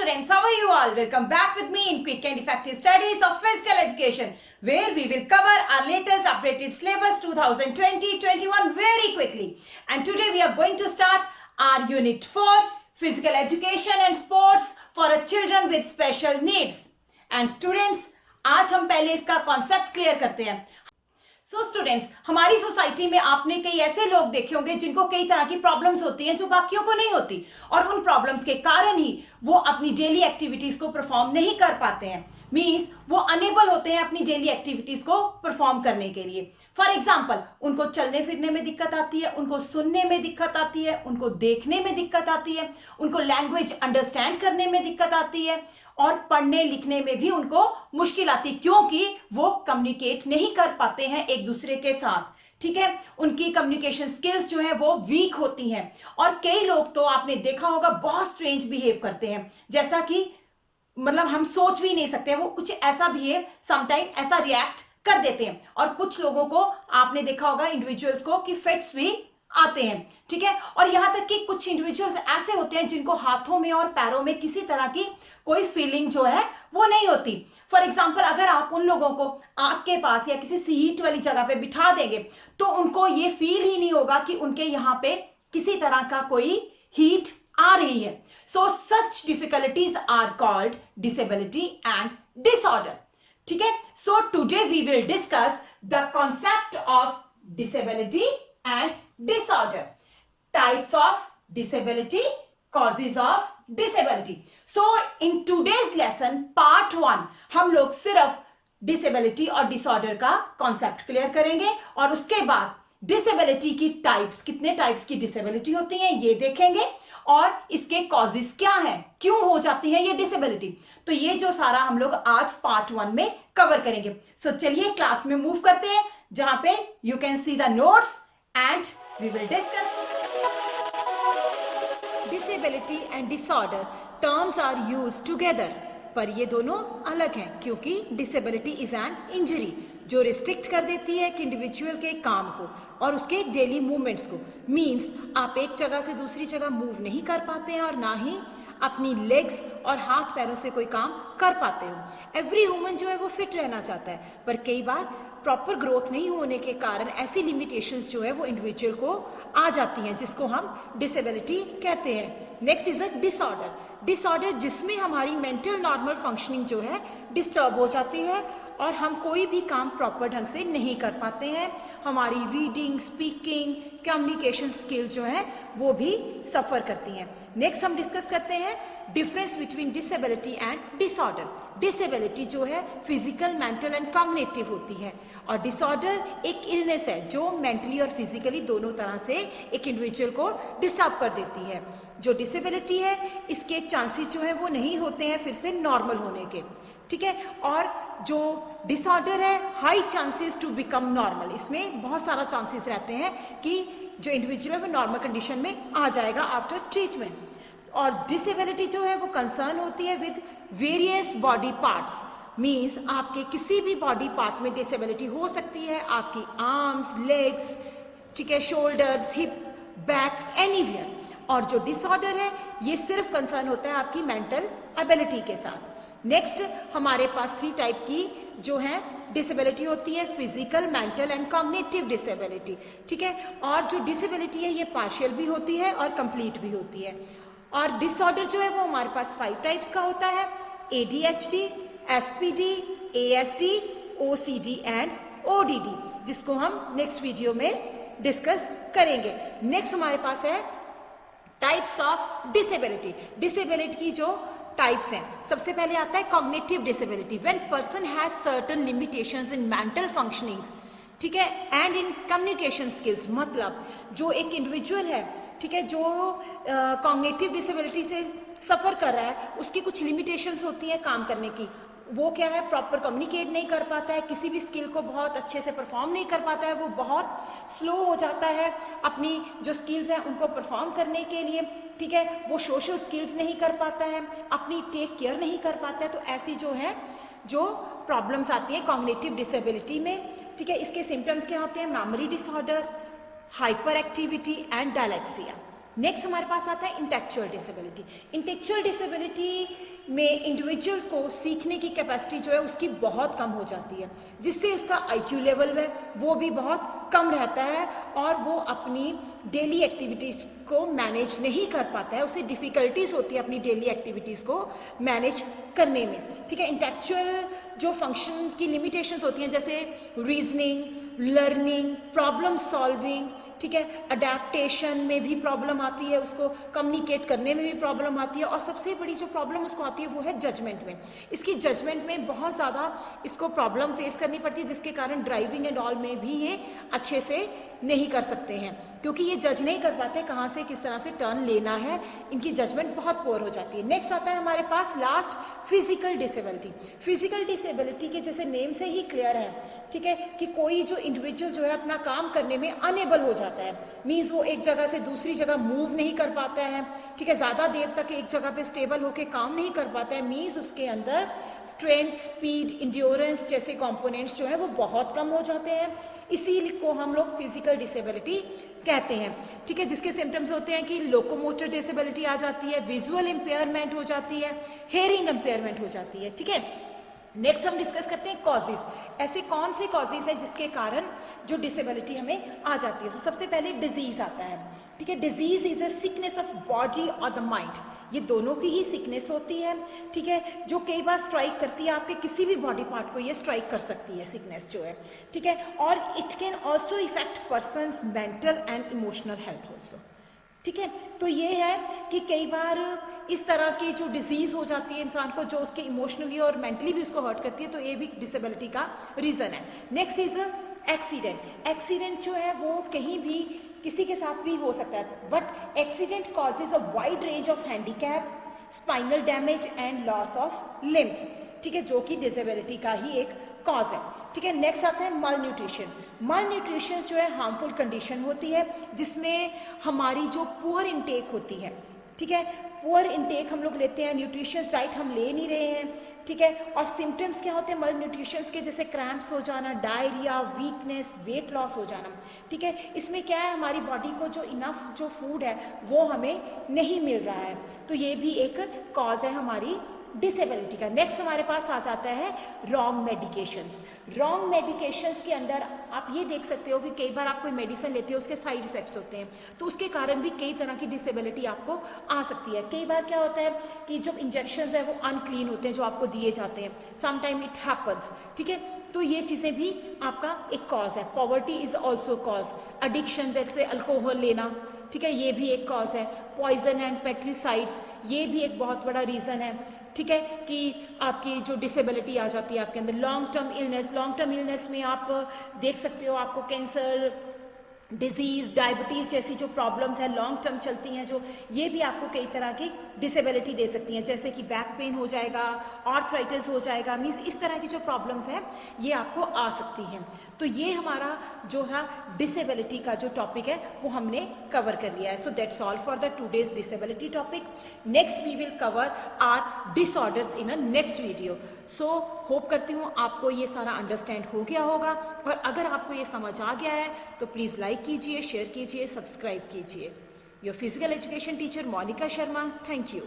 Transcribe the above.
students, how are you all? Welcome back with me in quick and effective studies of physical education, where we will cover our latest updated syllabus 2020-21 very quickly. And today we are going to start our unit 4, physical education and sports for children with special needs. And students, आज हम पहले इसका concept clear करते हैं. So students, हमारी society में आपने कई ऐसे लोग देखे होंगे जिनको कई तरह की प्रॉब्लम्स होती हैं जो बाकियों को नहीं होती, और उन प्रॉब्लम्स के कारण ही वो अपनी डेली एक्टिविटीज को परफॉर्म नहीं कर पाते हैं. मीन्स वो अनेबल होते हैं अपनी डेली एक्टिविटीज को परफॉर्म करने के लिए. फॉर एग्जाम्पल, उनको चलने फिरने में दिक्कत आती है, उनको सुनने में दिक्कत आती है, उनको देखने में दिक्कत आती है, उनको लैंग्वेज अंडरस्टैंड करने में दिक्कत आती है, और पढ़ने लिखने में भी उनको मुश्किल आती है क्योंकि वो कम्युनिकेट नहीं कर पाते हैं एक दूसरे के साथ. ठीक है, उनकी कम्युनिकेशन स्किल्स जो है वो वीक होती हैं. और कई लोग तो आपने देखा होगा बहुत स्ट्रेंज बिहेव करते हैं, जैसा कि मतलब हम सोच भी नहीं सकते, वो कुछ ऐसा बिहेव समटाइम ऐसा रिएक्ट कर देते हैं. और कुछ लोगों को आपने देखा होगा इंडिविजुअल्स को कि फिट्स भी आते हैं. ठीक है, और यहां तक कि कुछ इंडिविजुअल्स ऐसे होते हैं जिनको हाथों में और पैरों में किसी तरह की कोई फीलिंग जो है वो नहीं होती. फॉर एग्जाम्पल, अगर आप उन लोगों को आग के पास या किसी हीट वाली जगह पे बिठा देंगे तो उनको ये फील ही नहीं होगा कि उनके यहाँ पे किसी तरह का कोई हीट आ रही है. So such difficulties are called disability and disorder. ठीक है, so today we will discuss the concept of disability and disorder, types of disability, causes of disability. So in today's lesson part 1 हम लोग सिर्फ disability और disorder का concept clear करेंगे, और उसके बाद disability की types, कितने types की disability होती हैं ये देखेंगे, और इसके causes क्या हैं, क्यों हो जाती है ये disability. तो ये जो सारा हम लोग आज part 1 में कवर करेंगे. So चलिए क्लास में मूव करते हैं, जहां पे you can see the notes and we will discuss. Disability and disorder terms are used together, पर ये दोनों अलग हैं क्योंकि disability is an injury जो रिस्ट्रिक्ट कर देती है कि इंडिविजुअल के काम को और उसके डेली मूवमेंट्स को. मीन्स आप एक जगह से दूसरी जगह मूव नहीं कर पाते हैं और ना ही अपनी लेग्स और हाथ पैरों से कोई काम कर पाते हो. एवरी ह्यूमन जो है वो फिट रहना चाहता है, पर कई बार प्रॉपर ग्रोथ नहीं होने के कारण ऐसी लिमिटेशंस जो है वो इंडिविजुअल को आ जाती हैं, जिसको हम डिसेबिलिटी कहते हैं. Next is a disorder. Disorder जिसमें हमारी मेंटल नॉर्मल फंक्शनिंग जो है डिस्टर्ब हो जाती है और हम कोई भी काम प्रॉपर ढंग से नहीं कर पाते हैं. हमारी रीडिंग, स्पीकिंग, कम्युनिकेशन स्किल जो है वो भी सफ़र करती हैं. नेक्स्ट हम डिस्कस करते हैं difference between disability and disorder. Disability जो है फिजिकल, मेंटल एंड कॉग्निटिव होती है, और डिसऑर्डर एक इलनेस है जो मेंटली और फिजिकली दोनों तरह से एक इंडिविजुअल को डिस्टर्ब कर देती है. जो डिसेबिलिटी है इसके चांसेस जो है वो नहीं होते हैं फिर से नॉर्मल होने के. ठीक है, और जो डिसऑर्डर है high chances to become normal, इसमें बहुत सारा चांसेस रहते हैं कि जो इंडिविजुअल है वो नॉर्मल कंडीशन में आ जाएगा आफ्टर ट्रीटमेंट. और डिसेबिलिटी जो है वो कंसर्न होती है with various body parts. Means आपके किसी भी बॉडी पार्ट में डिसेबिलिटी हो सकती है, आपकी आर्म्स, लेग्स, ठीक है, शोल्डर्स, हिप, बैक, एनीवेयर. और जो डिसऑर्डर है ये सिर्फ कंसर्न होता है आपकी मेंटल एबिलिटी के साथ. नेक्स्ट हमारे पास 3 टाइप की जो है डिसेबिलिटी होती है, physical, mental and cognitive disability. ठीक है, और जो डिसेबिलिटी है ये पार्शियल भी होती है और कंप्लीट भी होती है. और डिसऑर्डर जो है वो हमारे पास 5 टाइप्स का होता है, ADHD, SPD, ASD, OCD and ODD, जिसको हम नेक्स्ट वीडियो में डिस्कस करेंगे. नेक्स्ट हमारे पास है टाइप्स ऑफ डिसेबिलिटी. डिसेबिलिटी की जो टाइप्स हैं, सबसे पहले आता है cognitive disability. When person has certain limitations in mental functionings, ठीक है, एंड इन कम्युनिकेशन स्किल्स. मतलब जो एक इंडिविजुअल है, ठीक है, जो कॉग्निटिव डिसेबिलिटी से सफ़र कर रहा है, उसकी कुछ लिमिटेशंस होती हैं काम करने की. वो क्या है, प्रॉपर कम्युनिकेट नहीं कर पाता है, किसी भी स्किल को बहुत अच्छे से परफॉर्म नहीं कर पाता है, वो बहुत स्लो हो जाता है अपनी जो स्किल्स हैं उनको परफॉर्म करने के लिए. ठीक है, वो सोशल स्किल्स नहीं कर पाता है, अपनी टेक केयर नहीं कर पाता है. तो ऐसी जो है जो प्रॉब्लम्स आती हैं कॉग्निटिव डिसेबिलिटी में. ठीक है, इसके सिम्टम्स क्या होते हैं, memory disorder, hyper activity and dyslexia. Next हमारे पास आता है इंटेलेक्चुअल डिसेबिलिटी। इंटेलेक्चुअल डिसेबिलिटी में इंडिविजुअल को सीखने की कैपेसिटी जो है उसकी बहुत कम हो जाती है, जिससे उसका IQ लेवल है वो भी बहुत कम रहता है और वो अपनी डेली एक्टिविटीज़ को मैनेज नहीं कर पाता है, उसे डिफ़िकल्टीज होती है अपनी डेली एक्टिविटीज़ को मैनेज करने में। ठीक है, इंटेलेक्चुअल जो फंक्शन की लिमिटेशंस होती हैं जैसे रीजनिंग, लर्निंग, प्रॉब्लम सॉल्विंग, ठीक है, अडेप्टेशन में भी प्रॉब्लम आती है, उसको कम्युनिकेट करने में भी प्रॉब्लम आती है, और सबसे बड़ी जो प्रॉब्लम उसको आती है वो है जजमेंट में। इसकी जजमेंट में बहुत ज़्यादा इसको प्रॉब्लम फेस करनी पड़ती है, जिसके कारण ड्राइविंग एंड ऑल में भी ये अच्छे से नहीं कर सकते हैं, क्योंकि ये जज नहीं कर पाते कहाँ से किस तरह से टर्न लेना है, इनकी जजमेंट बहुत पुअर हो जाती है। नेक्स्ट आता है हमारे पास last physical disability. Physical disability के जैसे नेम से ही क्लियर है, ठीक है, कि कोई जो इंडिविजुअल जो है अपना काम करने में अनेबल हो जाता है, मीन्स वो एक जगह से दूसरी जगह मूव नहीं कर पाता है, ठीक है, ज़्यादा देर तक एक जगह पे स्टेबल होकर काम नहीं कर पाता है, मीन्स उसके अंदर स्ट्रेंथ, स्पीड, इंड्योरेंस जैसे कंपोनेंट्स जो है वो बहुत कम हो जाते हैं, इसी को हम लोग फिजिकल डिसेबिलिटी कहते हैं। ठीक है, जिसके सिम्टम्स होते हैं कि लोकोमोटर डिसेबिलिटी आ जाती है, विजुअल इम्पेयरमेंट हो जाती है, हेयरिंग इम्पेयरमेंट हो जाती है। ठीक है, नेक्स्ट हम डिस्कस करते हैं कॉजेज। ऐसे कौन से कॉजेज हैं जिसके कारण जो डिसेबिलिटी हमें आ जाती है। तो सबसे पहले डिजीज आता है। ठीक है, disease is a sickness of body और द माइंड, ये दोनों की ही सिकनेस होती है। ठीक है, जो कई बार स्ट्राइक करती है आपके किसी भी बॉडी पार्ट को, ये स्ट्राइक कर सकती है सिकनेस जो है। ठीक है, और it can also effect persons mental and emotional health also. ठीक है, तो ये है कि कई बार इस तरह की जो डिजीज हो जाती है इंसान को, जो उसके इमोशनली और मेंटली भी उसको हर्ट करती है, तो ये भी डिसेबिलिटी का रीजन है। Next is accident. एक्सीडेंट जो है वो कहीं भी किसी के साथ भी हो सकता है, but accident causes a wide range of handicap, spinal damage and loss of limbs. ठीक है, जो कि डिसेबिलिटी का ही एक कॉज है। ठीक है, नेक्स्ट आता है माल न्यूट्रिशन। माल न्यूट्रिशन जो है हार्मफुल कंडीशन होती है जिसमें हमारी जो पुअर इनटेक होती है, ठीक है, पुअर इनटेक हम लोग लेते हैं, न्यूट्रिशन डाइट हम ले नहीं रहे हैं। ठीक है, और सिम्टम्स क्या होते हैं मल न्यूट्रिशन के, जैसे क्रैम्प्स हो जाना, डायरिया, वीकनेस, वेट लॉस हो जाना। ठीक है, इसमें क्या है, हमारी बॉडी को जो इनफ जो फूड है वो हमें नहीं मिल रहा है, तो ये भी एक कॉज है हमारी डिसेबिलिटी का। नेक्स्ट हमारे पास आ जाता है रॉन्ग मेडिकेशंस। रॉन्ग मेडिकेशंस के अंदर आप ये देख सकते हो कि कई बार आप कोई मेडिसिन लेते हो उसके साइड इफेक्ट्स होते हैं, तो उसके कारण भी कई तरह की डिसेबिलिटी आपको आ सकती है। कई बार क्या होता है कि जो इंजेक्शंस है वो अनक्लीन होते हैं जो आपको दिए जाते हैं, समटाइम इट हैपन्स। ठीक है, तो ये चीज़ें भी आपका एक कॉज है। Poverty is also cause. Addiction जैसे अल्कोहल लेना, ठीक है, ये भी एक कॉज है। पॉइजन एंड पेट्रीसाइड्स, ये भी एक बहुत बड़ा रीज़न है। ठीक है, कि आपकी जो डिसेबिलिटी आ जाती है आपके अंदर। लॉन्ग टर्म इलनेस में आप देख सकते हो आपको कैंसर, डिजीज़, डायबिटीज़ जैसी जो प्रॉब्लम्स हैं लॉन्ग टर्म चलती हैं जो, ये भी आपको कई तरह की डिसेबिलिटी दे सकती हैं, जैसे कि बैक पेन हो जाएगा, आर्थराइटिस हो जाएगा, मीन्स इस तरह की जो प्रॉब्लम्स हैं ये आपको आ सकती हैं। तो ये हमारा जो है डिसेबिलिटी का जो टॉपिक है वो हमने कवर कर लिया है। So that's all for the today's disability topic. Next we will cover our disorders in a next video. So hope करती हूँ आपको ये सारा अंडरस्टैंड हो गया होगा, और अगर आपको ये समझ आ गया है तो प्लीज़ लाइक कीजिए, शेयर कीजिए, सब्सक्राइब कीजिए। Your physical education teacher Monika Sharma, thank you.